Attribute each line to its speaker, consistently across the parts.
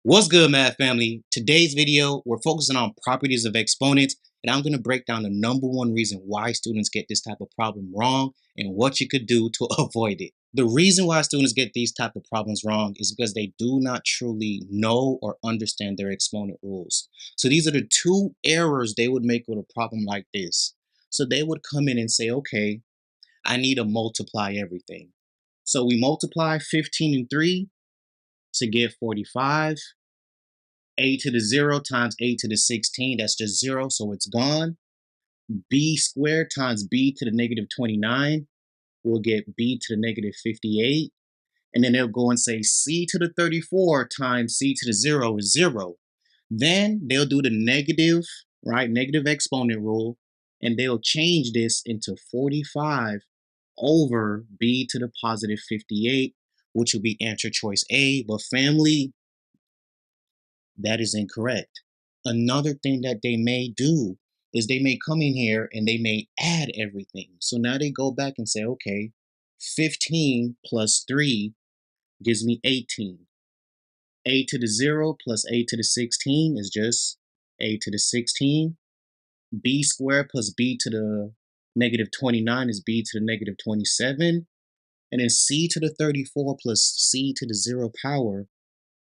Speaker 1: What's good, math family? Today's video, we're focusing on properties of exponents, and I'm going to break down the number one reason why students get this type of problem wrong and what you could do to avoid it. The reason why students get these type of problems wrong is because they do not truly know or understand their exponent rules. So these are the two errors they would make with a problem like this. So they would come in and say, okay, I need to multiply everything. So we multiply 15 and 3 to get 45. A to the 0 times a to the 16, that's just 0, so it's gone. B squared times b to the negative 29, we'll get b to the negative 58. And then they'll go and say c to the 34 times c to the 0 is 0. Then they'll do the negative, right, negative exponent rule, and they'll change this into 45 over b to the positive 58, which will be answer choice A. But family, that is incorrect. Another thing that they may do is they may come in here and they may add everything. So now they go back and say, okay, 15 plus 3 gives me 18. A to the 0 plus a to the 16 is just a to the 16. B squared plus b to the negative 29 is b to the negative 27. And then c to the 34 plus c to the 0 power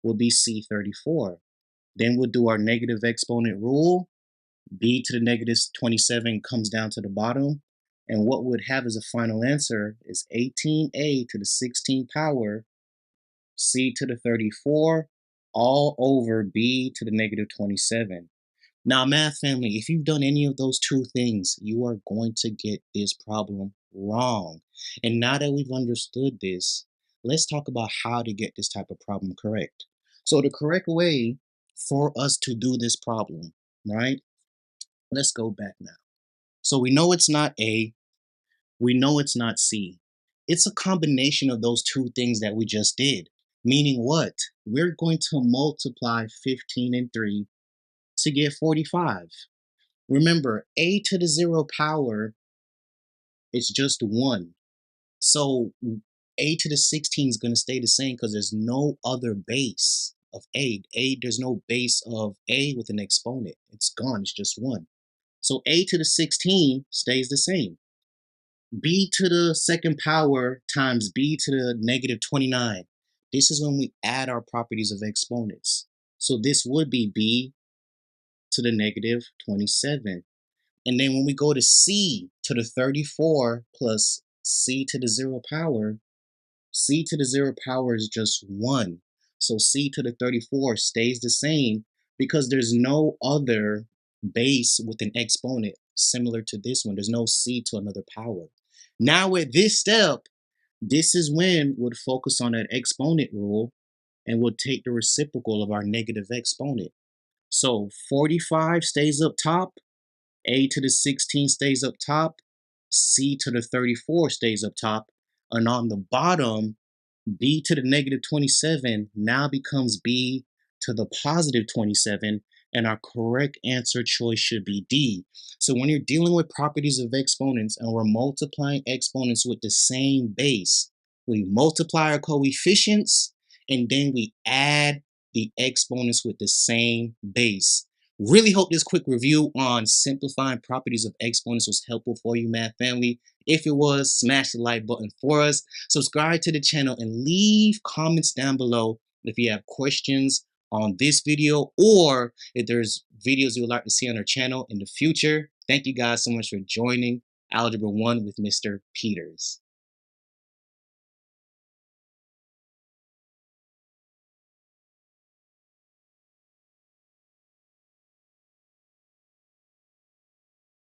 Speaker 1: will be c34. Then we'll do our negative exponent rule. B to the negative 27 comes down to the bottom. And what we'd have as a final answer is 18a to the 16 power, c to the 34, all over b to the negative 27. Now, math family, if you've done any of those two things, you are going to get this problem wrong. And now that we've understood this, let's talk about how to get this type of problem correct. So the correct way for us to do this problem, right? Let's go back now. So we know it's not A, we know it's not C. It's a combination of those two things that we just did. Meaning what? We're going to multiply 15 and 3 to get 45. Remember, a to the 0 power is just 1. So a to the 16 is going to stay the same because there's no other base of a. There's no base of a with an exponent. It's gone. It's just 1. So a to the 16 stays the same. B to the second power times b to the negative 29. This is when we add our properties of exponents. So this would be b to the negative 27. And then when we go to c to the 34 plus c to the 0 power, c to the 0 power is just 1. So c to the 34 stays the same because there's no other base with an exponent similar to this one. There's no c to another power. Now with this step, this is when we'll focus on that exponent rule and we'll take the reciprocal of our negative exponent. So 45 stays up top, a to the 16 stays up top, c to the 34 stays up top, and on the bottom, b to the negative 27 now becomes b to the positive 27, and our correct answer choice should be D. So when you're dealing with properties of exponents and we're multiplying exponents with the same base, we multiply our coefficients and then we add the exponents with the same base. Really hope this quick review on simplifying properties of exponents was helpful for you, math family. If it was, smash the like button for us. Subscribe to the channel and leave comments down below if you have questions on this video or if there's videos you would like to see on our channel in the future. Thank you guys so much for joining Algebra 1 with Mr. Peters.